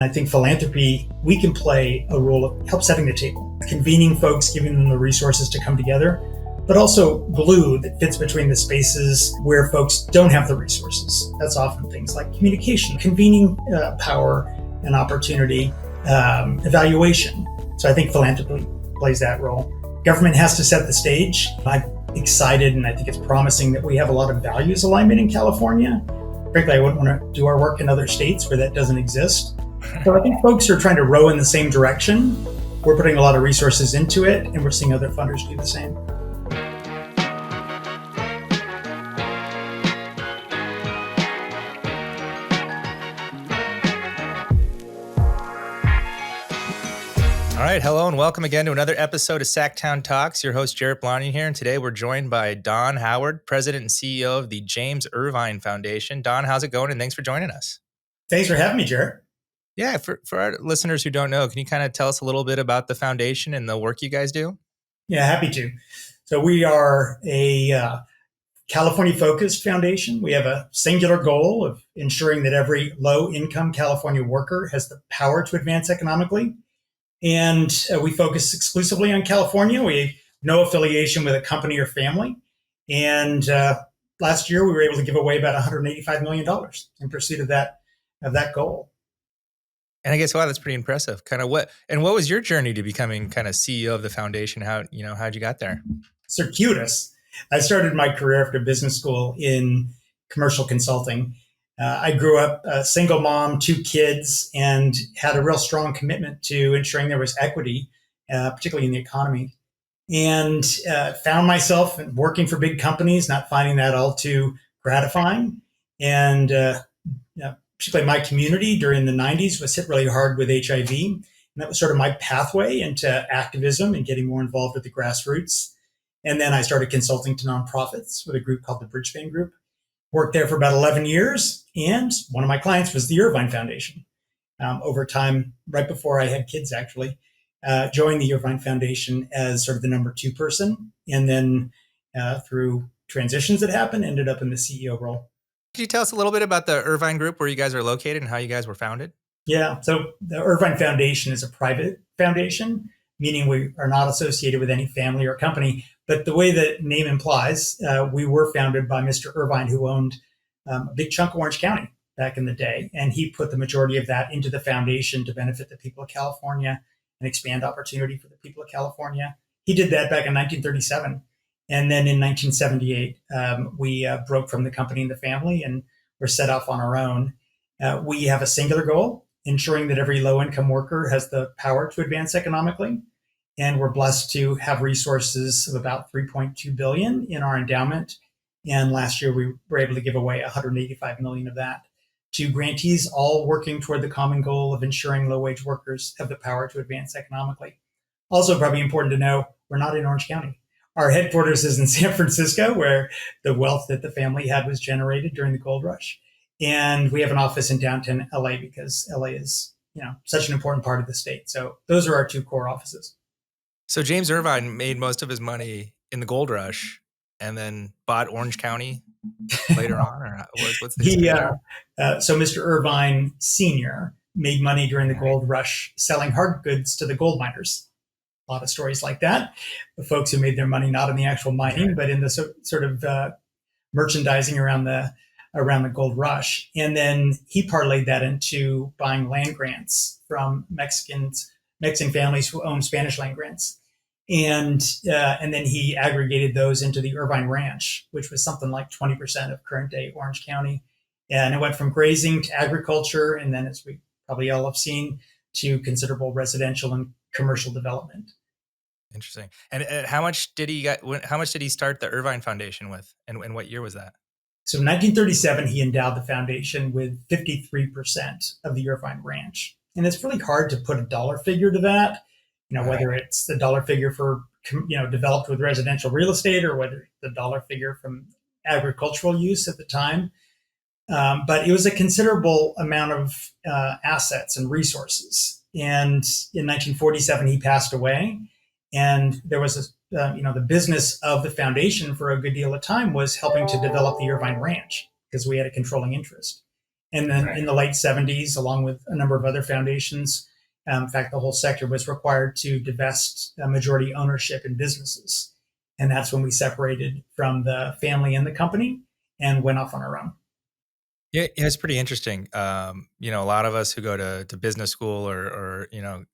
I think philanthropy, we can play a role of help setting the table, convening folks, giving them the resources to come together, but also glue that fits between the spaces where folks don't have the resources. That's often things like communication, convening power and opportunity, evaluation. So I think philanthropy plays that role. Government has to set the stage. I'm excited and I think it's promising that we have a lot of values alignment in California. Frankly, I wouldn't want to do our work in other states where that doesn't exist. So I think folks are trying to row in the same direction. We're putting a lot of resources into it, and we're seeing other funders do the same. All right, hello and welcome again to another episode of Sacktown Talks. Your host, Jarrett Blondin here, and today we're joined by Don Howard, President and CEO of the James Irvine Foundation. Don, how's it going? And thanks for joining us. Thanks for having me, Jarrett. Yeah, for our listeners who don't know, can you kind of tell us a little bit about the foundation and the work you guys do? Yeah, happy to. So we are a California-focused foundation. We have a singular goal of ensuring that every low-income California worker has the power to advance economically. And we focus exclusively on California. We have no affiliation with a company or family. And last year, we were able to give away about $185 million in pursuit of that goal. And I guess, wow, that's pretty impressive. What was your journey to becoming kind of CEO of the foundation? How'd you got there? Circuitous. I started my career after business school in commercial consulting. I grew up a single mom, 2 kids, and had a real strong commitment to ensuring there was equity, particularly in the economy. And found myself working for big companies, not finding that all too gratifying. And particularly my community during the 90s was hit really hard with HIV. And that was sort of my pathway into activism and getting more involved with the grassroots. And then I started consulting to nonprofits with a group called the Bridgespan Group. Worked there for about 11 years. And one of my clients was the Irvine Foundation. Over time, right before I had kids, actually, joined the Irvine Foundation as sort of the number 2 person. And then through transitions that happened, ended up in the CEO role. Could you tell us a little bit about the Irvine Group, where you guys are located and how you guys were founded? Yeah, so the Irvine Foundation is a private foundation, meaning we are not associated with any family or company. But the way the name implies, we were founded by Mr. Irvine, who owned a big chunk of Orange County back in the day. And he put the majority of that into the foundation to benefit the people of California and expand opportunity for the people of California. He did that back in 1937. And then in 1978, we broke from the company and the family and were set off on our own. We have a singular goal, ensuring that every low-income worker has the power to advance economically. And we're blessed to have resources of about $3.2 billion in our endowment. And last year, we were able to give away $185 million of that to grantees, all working toward the common goal of ensuring low-wage workers have the power to advance economically. Also, probably important to know, we're not in Orange County. Our headquarters is in San Francisco, where the wealth that the family had was generated during the gold rush. And we have an office in downtown LA because LA is, such an important part of the state. So those are our 2 core offices. So James Irvine made most of his money in the gold rush and then bought Orange County later on, or what's the history there? So Mr. Irvine Sr. made money during the gold rush selling hard goods to the gold miners. A lot of stories like that. The folks who made their money not in the actual mining, but in the sort of merchandising around the gold rush. And then he parlayed that into buying land grants from Mexican families who own Spanish land grants. And then he aggregated those into the Irvine Ranch, which was something like 20% of current day Orange County. And it went from grazing to agriculture. And then, as we probably all have seen, to considerable residential and commercial development. Interesting. And how much did he start the Irvine Foundation with? And what year was that? So in 1937, he endowed the foundation with 53% of the Irvine Ranch. And it's really hard to put a dollar figure to that, whether it's the dollar figure for, developed with residential real estate or whether the dollar figure from agricultural use at the time. But it was a considerable amount of assets and resources. And in 1947, he passed away. And there was the business of the foundation for a good deal of time was helping to develop the Irvine Ranch because we had a controlling interest. And then in the late 70s, along with a number of other foundations, in fact, the whole sector was required to divest majority ownership in businesses. And that's when we separated from the family and the company and went off on our own. Yeah, it's pretty interesting. A lot of us who go to business school or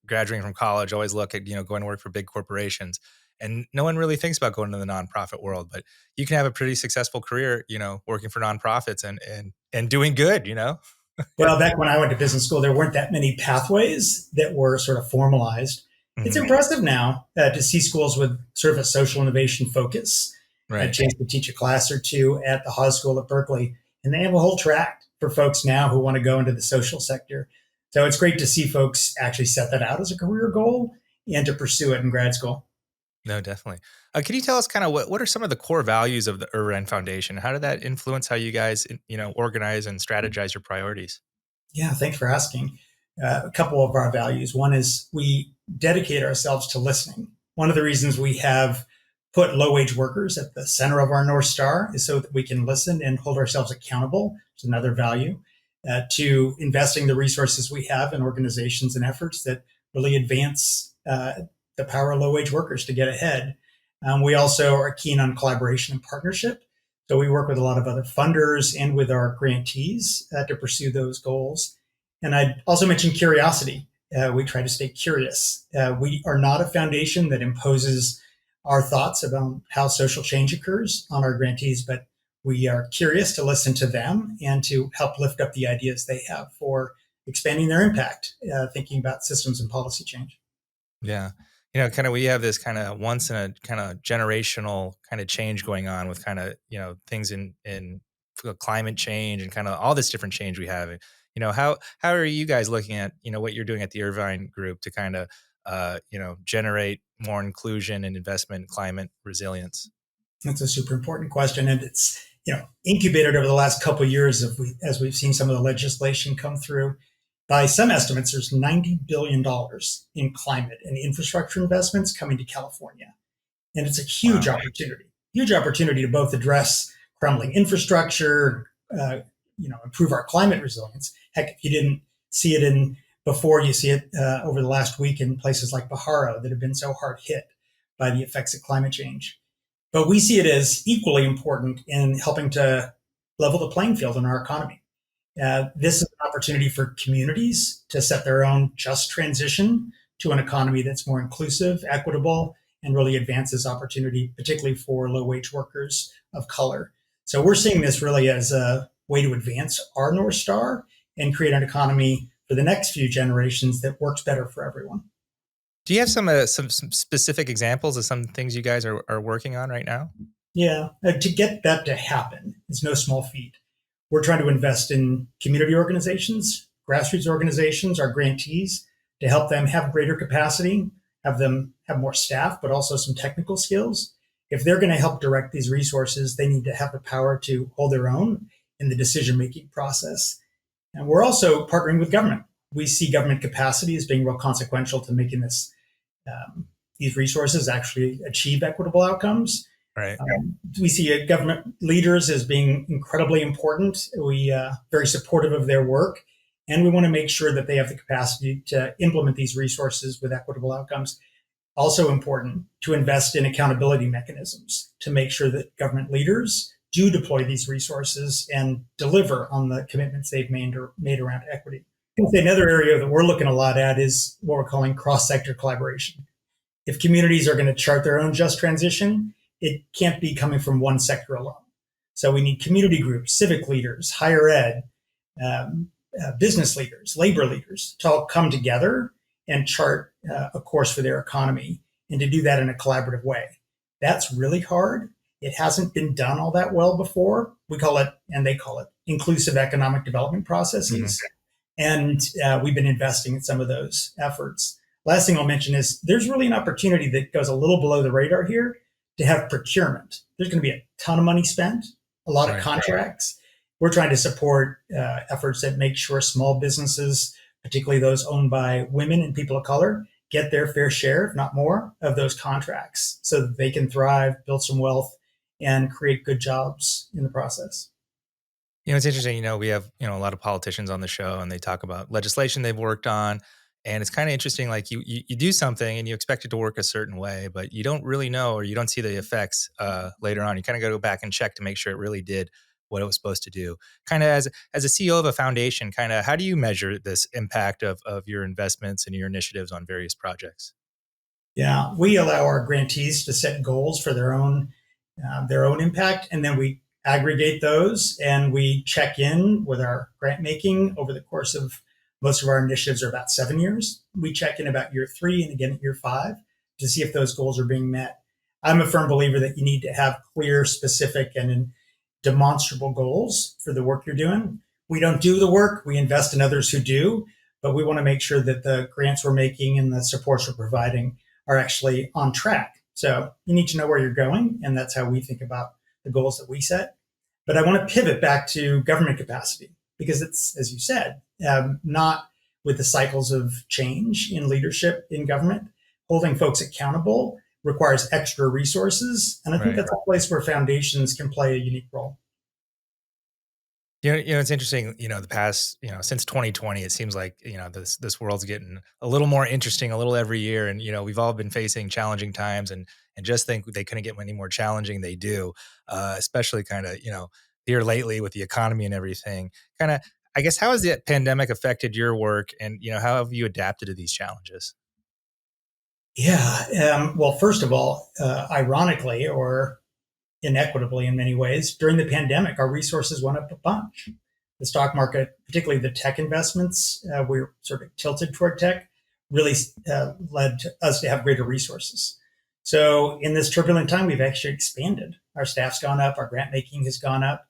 graduating from college always look at, going to work for big corporations. And no one really thinks about going to the nonprofit world, but you can have a pretty successful career, working for nonprofits and doing good. Well, back when I went to business school, there weren't that many pathways that were sort of formalized. It's Mhm. impressive now to see schools with sort of a social innovation focus. I had a Right. chance to teach a class or two at the Haas School at Berkeley, and they have a whole track for folks now who want to go into the social sector. So it's great to see folks actually set that out as a career goal and to pursue it in grad school. No, definitely. Can you tell us kind of what are some of the core values of the Irvine Foundation? How did that influence how you guys, organize and strategize your priorities? Yeah, thanks for asking. A couple of our values. One is we dedicate ourselves to listening. One of the reasons we have put low wage workers at the center of our North Star is so that we can listen and hold ourselves accountable. It's another value to investing the resources we have in organizations and efforts that really advance the power of low wage workers to get ahead. We also are keen on collaboration and partnership. So we work with a lot of other funders and with our grantees to pursue those goals. And I'd also mention curiosity. We try to stay curious. We are not a foundation that imposes our thoughts about how social change occurs on our grantees, but we are curious to listen to them and to help lift up the ideas they have for expanding their impact, thinking about systems and policy change. Yeah. Kind of we have this kind of once in a kind of generational kind of change going on with kind of, things in climate change and kind of all this different change we have. How are you guys looking at, what you're doing at the Irvine group to kind of generate more inclusion and investment in climate resilience? That's a super important question, and it's incubated over the last couple of years as we've seen some of the legislation come through. By some estimates, there's $90 billion in climate and infrastructure investments coming to California, and it's a Wow. huge opportunity to both address crumbling infrastructure, improve our climate resilience. Heck, if you didn't see it in before, you see it over the last week in places like Baharo that have been so hard hit by the effects of climate change. But we see it as equally important in helping to level the playing field in our economy. This is an opportunity for communities to set their own just transition to an economy that's more inclusive, equitable, and really advances opportunity, particularly for low wage workers of color. So we're seeing this really as a way to advance our North Star and create an economy for the next few generations that works better for everyone. Do you have some specific examples of some things you guys are working on right now? Yeah, to get that to happen is no small feat. We're trying to invest in community organizations, grassroots organizations, our grantees, to help them have greater capacity, have them have more staff, but also some technical skills. If they're going to help direct these resources, they need to have the power to hold their own in the decision making process. And we're also partnering with government. We see government capacity as being real consequential to making these resources actually achieve equitable outcomes. Right. We see government leaders as being incredibly important. We very supportive of their work, and we want to make sure that they have the capacity to implement these resources with equitable outcomes. Also important to invest in accountability mechanisms to make sure that government leaders do deploy these resources and deliver on the commitments they've made around equity. I think another area that we're looking a lot at is what we're calling cross-sector collaboration. If communities are going to chart their own just transition, it can't be coming from one sector alone. So we need community groups, civic leaders, higher ed, business leaders, labor leaders to all come together and chart a course for their economy and to do that in a collaborative way. That's really hard. It hasn't been done all that well before. We call it, and they call it, inclusive economic development Mhm. processes. And we've been investing in some of those efforts. Last thing I'll mention is there's really an opportunity that goes a little below the radar here to have procurement. There's going to be a ton of money spent, a lot of Right. contracts. We're trying to support efforts that make sure small businesses, particularly those owned by women and people of color, get their fair share, if not more, of those contracts so that they can thrive, build some wealth, and create good jobs in the process. It's interesting. We have, a lot of politicians on the show and they talk about legislation they've worked on. And it's kind of interesting. Like you do something and you expect it to work a certain way, but you don't really know, or you don't see the effects later on. You kind of got to go back and check to make sure it really did what it was supposed to do. Kind of as a CEO of a foundation, kind of how do you measure this impact of your investments and your initiatives on various projects? Yeah, we allow our grantees to set goals for their own impact, and then we aggregate those and we check in with our grant making over the course of most of our initiatives are about 7 years. We check in about year 3 and again at year 5 to see if those goals are being met. I'm a firm believer that you need to have clear, specific, and demonstrable goals for the work you're doing. We don't do the work, we invest in others who do, but we want to make sure that the grants we're making and the supports we're providing are actually on track. So you need to know where you're going, and that's how we think about the goals that we set. But I want to pivot back to government capacity because it's, as you said, not with the cycles of change in leadership in government. Holding folks accountable requires extra resources. And I think Right. that's a place where foundations can play a unique role. It's interesting, the past, since 2020, it seems like, this world's getting a little more interesting a little every year. And, we've all been facing challenging times and just think they couldn't get any more challenging. They do, especially kind of, here lately with the economy and everything. Kind of, I guess, how has the pandemic affected your work and, how have you adapted to these challenges? Yeah. Well, first of all, ironically or inequitably in many ways, during the pandemic, our resources went up a bunch. The stock market, particularly the tech investments, we were sort of tilted toward tech, really led to us to have greater resources. So in this turbulent time, we've actually expanded. Our staff's gone up, our grant making has gone up.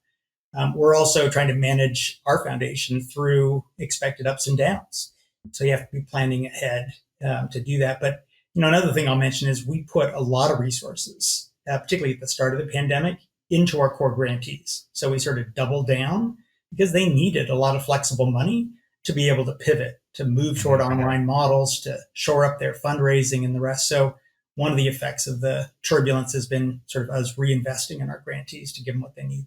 We're also trying to manage our foundation through expected ups and downs. So you have to be planning ahead to do that. But another thing I'll mention is we put a lot of resources, particularly at the start of the pandemic, into our core grantees. So we sort of doubled down because they needed a lot of flexible money to be able to pivot, to move toward online models, to shore up their fundraising and the rest. So one of the effects of the turbulence has been sort of us reinvesting in our grantees to give them what they need.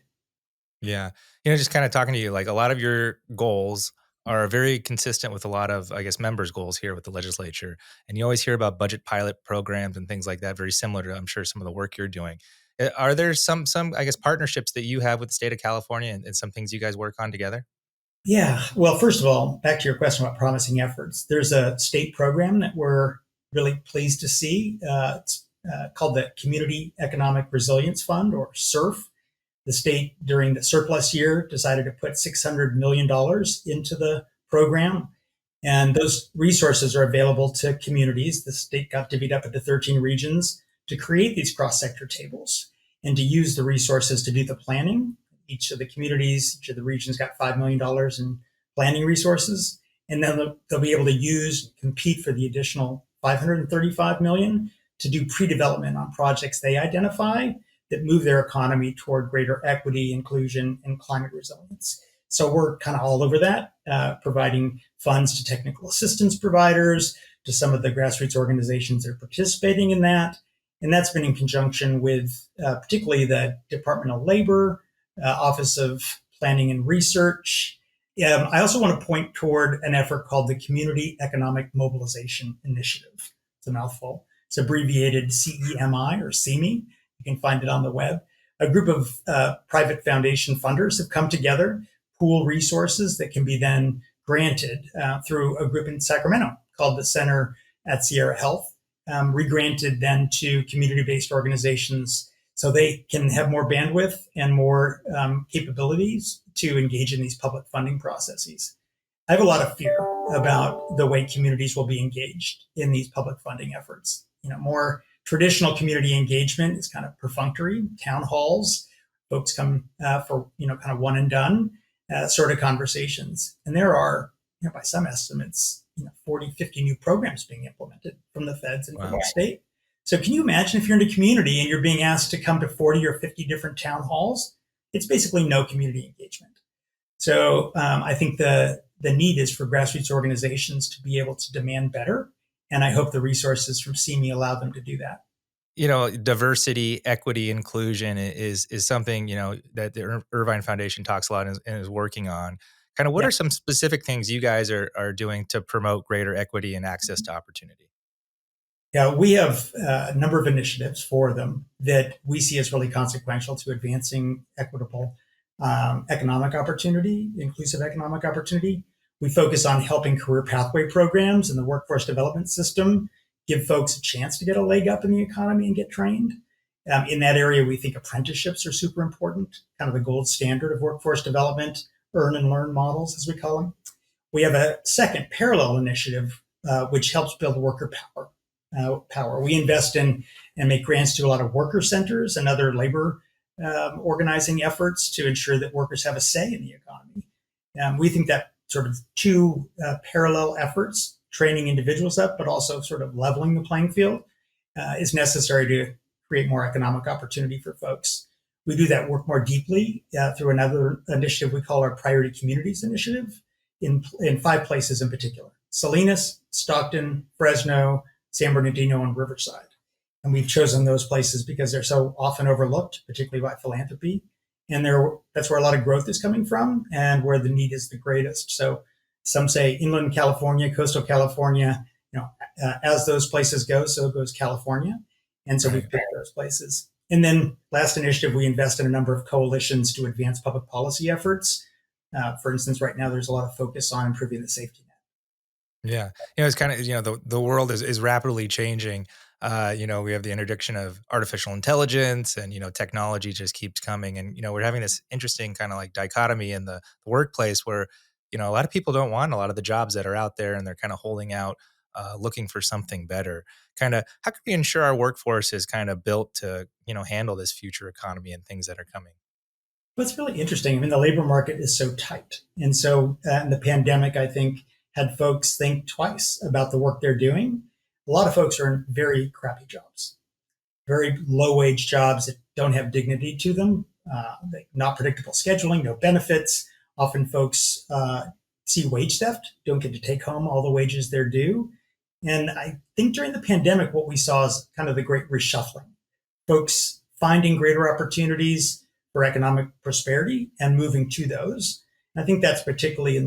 Yeah. Just kind of talking to you, like a lot of your goals are very consistent with a lot of, I guess, members' goals here with the legislature. And you always hear about budget pilot programs and things like that, very similar to, I'm sure, some of the work you're doing. Are there some, I guess, partnerships that you have with the state of California and some things you guys work on together? Yeah. Well, first of all, back to your question about promising efforts. There's a state program that we're really pleased to see. It's called the Community Economic Resilience Fund, or SURF. The state, during the surplus year, decided to put $600 million into the program. And those resources are available to communities. The state got divvied up into 13 regions to create these cross sector tables and to use the resources to do the planning. Each of the communities, each of the regions got $5 million in planning resources. And then they'll be able to use, compete for the additional $535 million to do pre development on projects they identify that move their economy toward greater equity, inclusion, and climate resilience. So we're kind of all over that, providing funds to technical assistance providers, to some of the grassroots organizations that are participating in that. And that's been in conjunction with particularly the Department of Labor, Office of Planning and Research. I also want to point toward an effort called the Community Economic Mobilization Initiative. It's a mouthful. It's abbreviated CEMI or CEMI. You can find it on the web. A group of private foundation funders have come together, pool resources that can be then granted through a group in Sacramento called the Center at Sierra Health, regranted then to community-based organizations so they can have more bandwidth and more capabilities to engage in these public funding processes. I have a lot of fear about the way communities will be engaged in these public funding efforts. More traditional community engagement is kind of perfunctory, town halls. Folks come for kind of one and done sort of conversations, and there are, by some estimates, 40, 50 new programs being implemented from the feds and from the state. So can you imagine if you're in a community and you're being asked to come to 40 or 50 different town halls? It's basically no community engagement. So I think the need is for grassroots organizations to be able to demand better. And I hope the resources from CME allow them to do that. diversity, equity, inclusion is something, that the Irvine Foundation talks a lot and is working on. Kind of what Yeah. are some specific things you guys are doing to promote greater equity and access to opportunity? Yeah, we have a number of initiatives for them that we see as really consequential to advancing equitable economic opportunity, inclusive economic opportunity. We focus on helping career pathway programs and the workforce development system give folks a chance to get a leg up in the economy and get trained. In that area, we think apprenticeships are super important, kind of the gold standard of workforce development, earn and learn models, as we call them. We have a second parallel initiative, which helps build worker power. We invest in and make grants to a lot of worker centers and other labor organizing efforts to ensure that workers have a say in the economy. We think that sort of two parallel efforts, training individuals up, but also sort of leveling the playing field, is necessary to create more economic opportunity for folks. We do that work more deeply through another initiative we call our Priority Communities Initiative in 5 places in particular: Salinas, Stockton, Fresno, San Bernardino, and Riverside. And we've chosen those places because they're so often overlooked, particularly by philanthropy. And that's where a lot of growth is coming from and where the need is the greatest. So some say inland California, coastal California, as those places go, so goes California. And so we Right. picked those places. And then last initiative, we invest in a number of coalitions to advance public policy efforts. For instance, right now there's a lot of focus on improving the safety net. Yeah. It's kind of, the world is rapidly changing. We have the introduction of artificial intelligence and, technology just keeps coming. And, we're having this interesting kind of like dichotomy in the workplace where, a lot of people don't want a lot of the jobs that are out there and they're kind of holding out, looking for something better. Kind of how can we ensure our workforce is kind of built to, handle this future economy and things that are coming? What's really interesting, I mean, the labor market is so tight. And so, in the pandemic, I think, had folks think twice about the work they're doing. A lot of folks are in very crappy jobs, very low wage jobs that don't have dignity to them, not predictable scheduling, no benefits. Often folks see wage theft, don't get to take home all the wages they're due. And I think during the pandemic, what we saw is kind of the great reshuffling. Folks finding greater opportunities for economic prosperity and moving to those. And I think that's particularly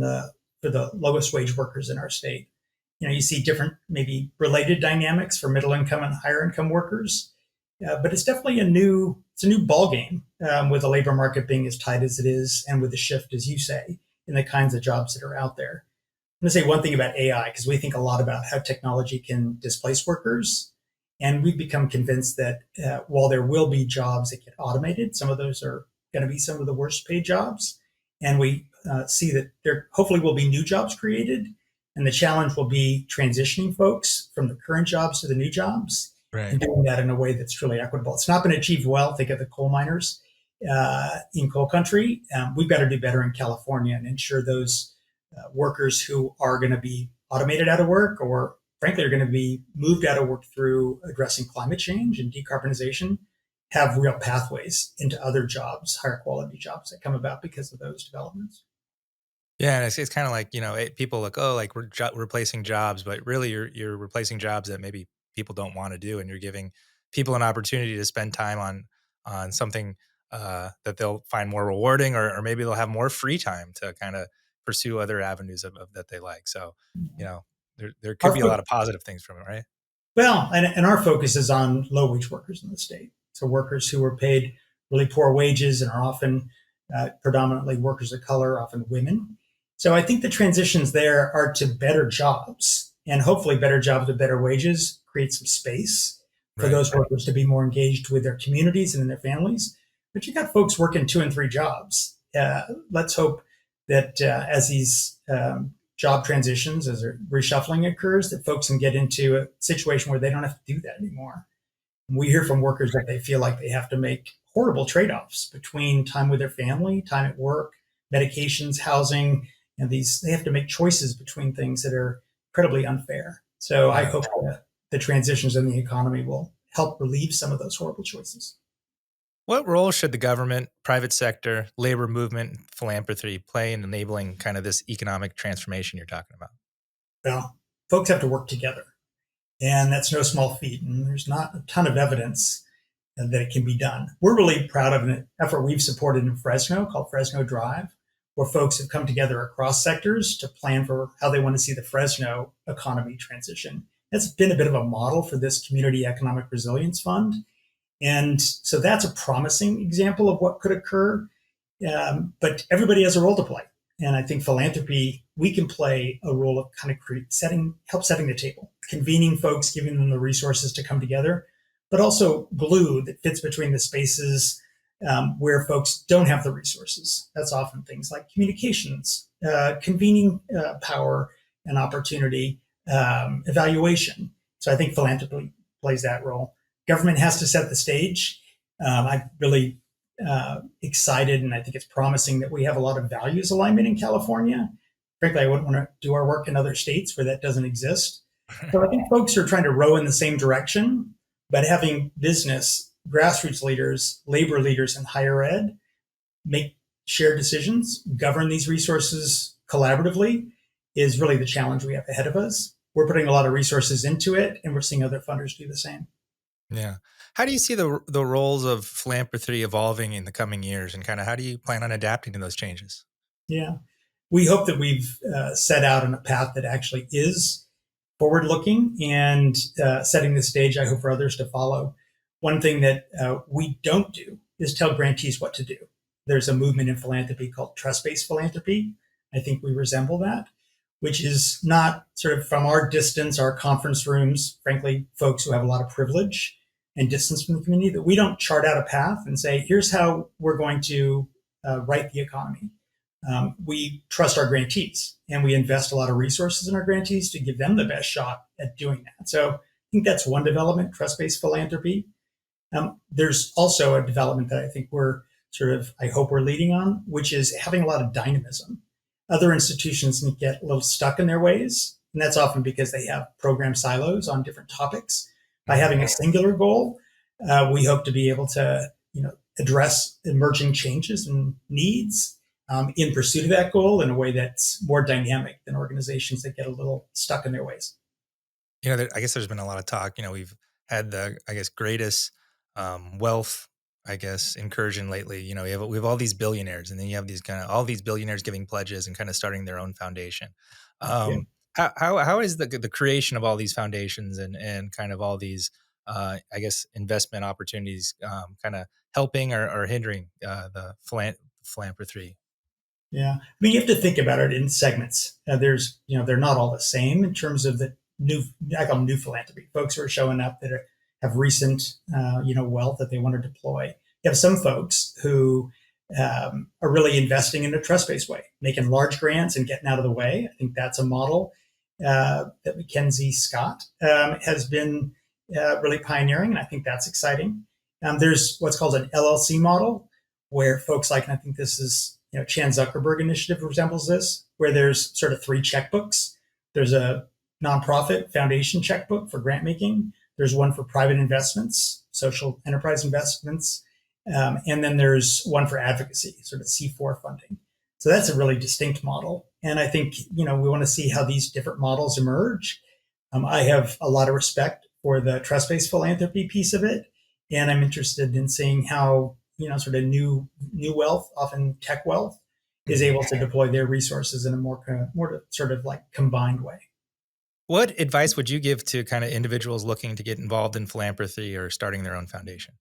for the lowest wage workers in our state. You see different, maybe related dynamics for middle income and higher income workers, but it's definitely a new ball game with the labor market being as tight as it is, and with the shift, as you say, in the kinds of jobs that are out there. I'm going to say one thing about AI because we think a lot about how technology can displace workers, and we've become convinced that while there will be jobs that get automated, some of those are going to be some of the worst paid jobs, and we see that there hopefully will be new jobs created, and the challenge will be transitioning folks from the current jobs to the new jobs Right. and doing that in a way that's truly equitable. It's not been achieved well. Think of the coal miners in coal country. We've got to do better in California and ensure those workers who are going to be automated out of work, or frankly are going to be moved out of work through addressing climate change and decarbonization, have real pathways into other jobs, higher quality jobs that come about because of those developments. Yeah, and it's kind of like, people look, oh, like we're replacing jobs, but really you're replacing jobs that maybe people don't want to do, and you're giving people an opportunity to spend time on something that they'll find more rewarding, or maybe they'll have more free time to kind of pursue other avenues of that they like. So, there could Our be a lot fo- of positive things from it, right? and our focus is on low wage workers in the state. So workers who are paid really poor wages and are often predominantly workers of color, often women. So I think the transitions there are to better jobs, and hopefully better jobs with better wages create some space for Right. those workers to be more engaged with their communities and in their families. But you got folks working 2 and 3 jobs. Let's hope that as these job transitions, as a reshuffling occurs, that folks can get into a situation where they don't have to do that anymore. We hear from workers that they feel like they have to make horrible trade-offs between time with their family, time at work, medications, housing, and these they have to make choices between things that are incredibly unfair. So I Yeah. hope that the transitions in the economy will help relieve some of those horrible choices. What role should the government, private sector, labor movement, and philanthropy play in enabling kind of this economic transformation you're talking about? Well, folks have to work together. And that's no small feat. And there's not a ton of evidence that it can be done. We're really proud of an effort we've supported in Fresno called Fresno Drive, where folks have come together across sectors to plan for how they want to see the Fresno economy transition. That's been a bit of a model for this Community Economic Resilience Fund. And so that's a promising example of what could occur. But everybody has a role to play. And I think philanthropy, we can play a role of kind of help setting the table, convening folks, giving them the resources to come together, but also glue that fits between the spaces where folks don't have the resources. That's often things like communications, convening power and opportunity, evaluation. So I think philanthropy plays that role. Government has to set the stage. I'm really excited, and I think it's promising that we have a lot of values alignment in California. Frankly, I wouldn't want to do our work in other states where that doesn't exist. So I think folks are trying to row in the same direction, but having business, grassroots leaders, labor leaders, and higher ed make shared decisions, govern these resources collaboratively is really the challenge we have ahead of us. We're putting a lot of resources into it, and we're seeing other funders do the same. Yeah. How do you see the roles of philanthropy evolving in the coming years, and kind of how do you plan on adapting to those changes? Yeah. We hope that we've set out on a path that actually is forward looking and setting the stage, I hope, for others to follow. One thing that we don't do is tell grantees what to do. There's a movement in philanthropy called trust based philanthropy. I think we resemble that, which is not sort of from our distance, our conference rooms, frankly, folks who have a lot of privilege and distance from the community, that we don't chart out a path and say, here's how we're going to right the economy. We trust our grantees, and we invest a lot of resources in our grantees to give them the best shot at doing that. So I think that's one development, trust-based philanthropy. There's also a development that I think I hope we're leading on, which is having a lot of dynamism. Other institutions can get a little stuck in their ways, and that's often because they have program silos on different topics. By having a singular goal, we hope to be able to, address emerging changes and needs in pursuit of that goal in a way that's more dynamic than organizations that get a little stuck in their ways. I guess there's been a lot of talk. We've had greatest wealth, incursion lately. We have all these billionaires, and then you have all these billionaires giving pledges and kind of starting their own foundation. Yeah. How is the creation of all these foundations and kind of all these investment opportunities kind of helping or hindering the philanthropy? Yeah. I mean, you have to think about it in segments. They're not all the same in terms of I call them new philanthropy. Folks who are showing up that have recent, wealth that they want to deploy. You have some folks who are really investing in a trust-based way, making large grants and getting out of the way. I think that's a model that Mackenzie Scott has been really pioneering, and I think that's exciting. There's what's called an LLC model, where folks like, and I think this is, Chan Zuckerberg initiative resembles this, where there's sort of three checkbooks. There's a nonprofit foundation checkbook for grant making. There's one for private investments, social enterprise investments. And then there's one for advocacy, sort of C4 funding. So that's a really distinct model. And I think, we want to see how these different models emerge. I have a lot of respect for the trust-based philanthropy piece of it. And I'm interested in seeing how, sort of new wealth, often tech wealth, is able to deploy their resources in a more sort of like combined way. What advice would you give to kind of individuals looking to get involved in philanthropy or starting their own foundation?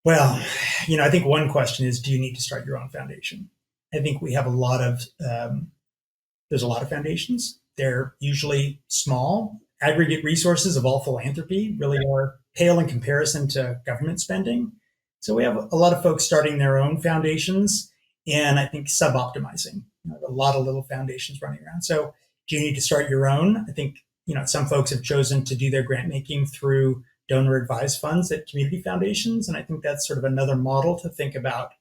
Well, I think one question is, do you need to start your own foundation? I think we have there's a lot of foundations. They're usually small. Aggregate resources of all philanthropy really are pale in comparison to government spending. So we have a lot of folks starting their own foundations, and I think sub-optimizing. A lot of little foundations running around. So do you need to start your own? I think, some folks have chosen to do their grant making through donor advised funds at community foundations. And I think that's sort of another model to think about.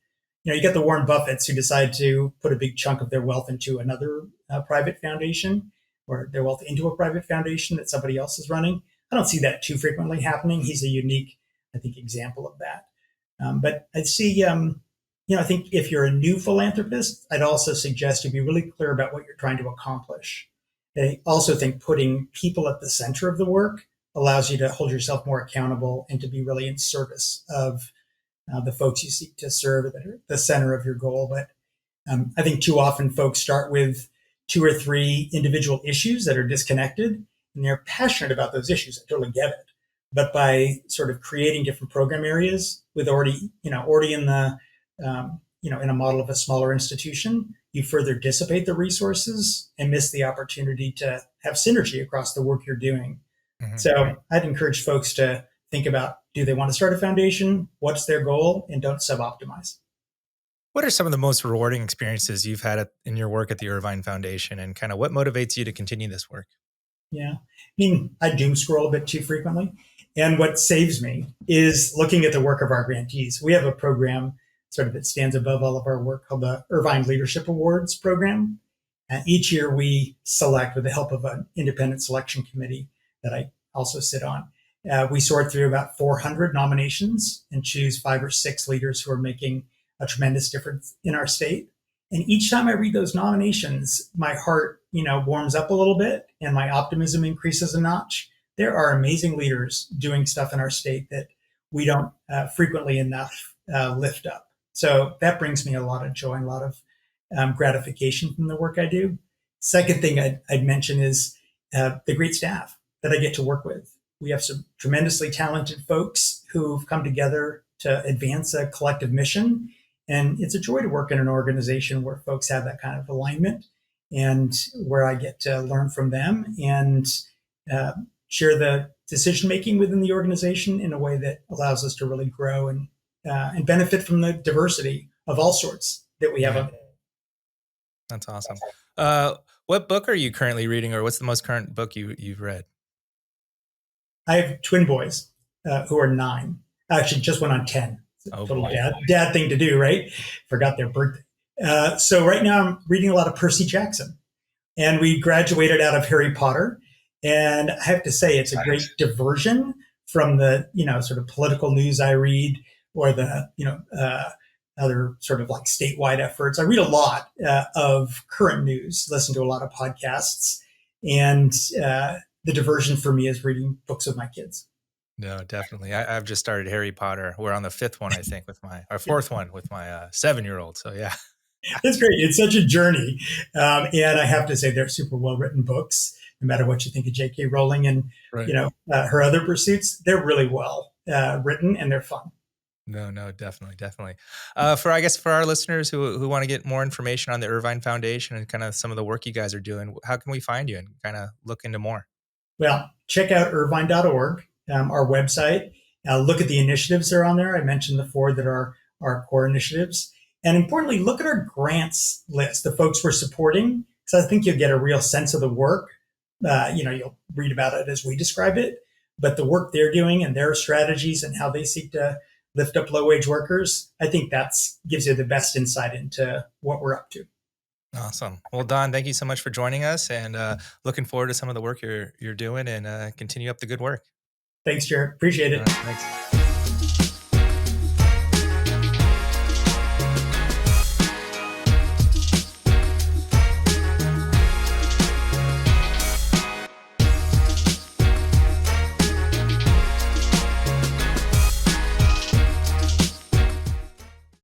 You get the Warren Buffetts who decide to put a big chunk of their wealth into another private foundation, or their wealth into a private foundation that somebody else is running. I don't see that too frequently happening. He's a unique, I think, example of that. But I see, I think if you're a new philanthropist, I'd also suggest you be really clear about what you're trying to accomplish. I also think putting people at the center of the work allows you to hold yourself more accountable and to be really in service of the folks you seek to serve that are the center of your goal. But I think too often folks start with two or three individual issues that are disconnected, and they're passionate about those issues. I totally get it. But by sort of creating different program areas with already in the, in a model of a smaller institution, you further dissipate the resources and miss the opportunity to have synergy across the work you're doing. Mhm. So I'd encourage folks to think about, do they want to start a foundation? What's their goal? And don't sub-optimize. What are some of the most rewarding experiences you've had in your work at the Irvine Foundation, and kind of what motivates you to continue this work? Yeah. I mean, I doom scroll a bit too frequently. And what saves me is looking at the work of our grantees. We have a program sort of that stands above all of our work called the Irvine Leadership Awards program. And each year we select, with the help of an independent selection committee that I also sit on, we sort through about 400 nominations and choose 5 or 6 leaders who are making a tremendous difference in our state. And each time I read those nominations, my heart, warms up a little bit and my optimism increases a notch. There are amazing leaders doing stuff in our state that we don't frequently enough lift up. So that brings me a lot of joy and a lot of gratification from the work I do. Second thing I'd mention is the great staff that I get to work with. We have some tremendously talented folks who've come together to advance a collective mission. And it's a joy to work in an organization where folks have that kind of alignment and where I get to learn from them and share the decision making within the organization in a way that allows us to really grow and benefit from the diversity of all sorts that we have. Yeah. That's awesome. What book are you currently reading, or what's the most current book you've read? I have twin boys who are 9. Actually, just went on 10. Oh, Total boy. dad thing to do, right? Forgot their birthday. So right now I'm reading a lot of Percy Jackson, and we graduated out of Harry Potter. And I have to say, it's a great diversion from the, sort of political news I read, or the, other sort of like statewide efforts. I read a lot of current news, listen to a lot of podcasts, and the diversion for me is reading books with my kids. No, definitely. I've just started Harry Potter. We're on the 5th one, I think, or 4th one with my 7-year-old. So yeah. It's great. It's such a journey. And I have to say, they're super well-written books, no matter what you think of J.K. Rowling and, Right. Her other pursuits. They're really well written, and they're fun. No, definitely. For our listeners who want to get more information on the Irvine Foundation and kind of some of the work you guys are doing, how can we find you and kind of look into more? Well, check out irvine.org, our website. Look at the initiatives that are on there. I mentioned the 4 that are our core initiatives. And importantly, look at our grants list, the folks we're supporting, because I think you'll get a real sense of the work. You'll read about it as we describe it, but the work they're doing and their strategies and how they seek to lift up low-wage workers, I think that gives you the best insight into what we're up to. Awesome. Well, Don, thank you so much for joining us, and looking forward to some of the work you're doing, and continue up the good work. Thanks, Jared. Appreciate it. All right, thanks.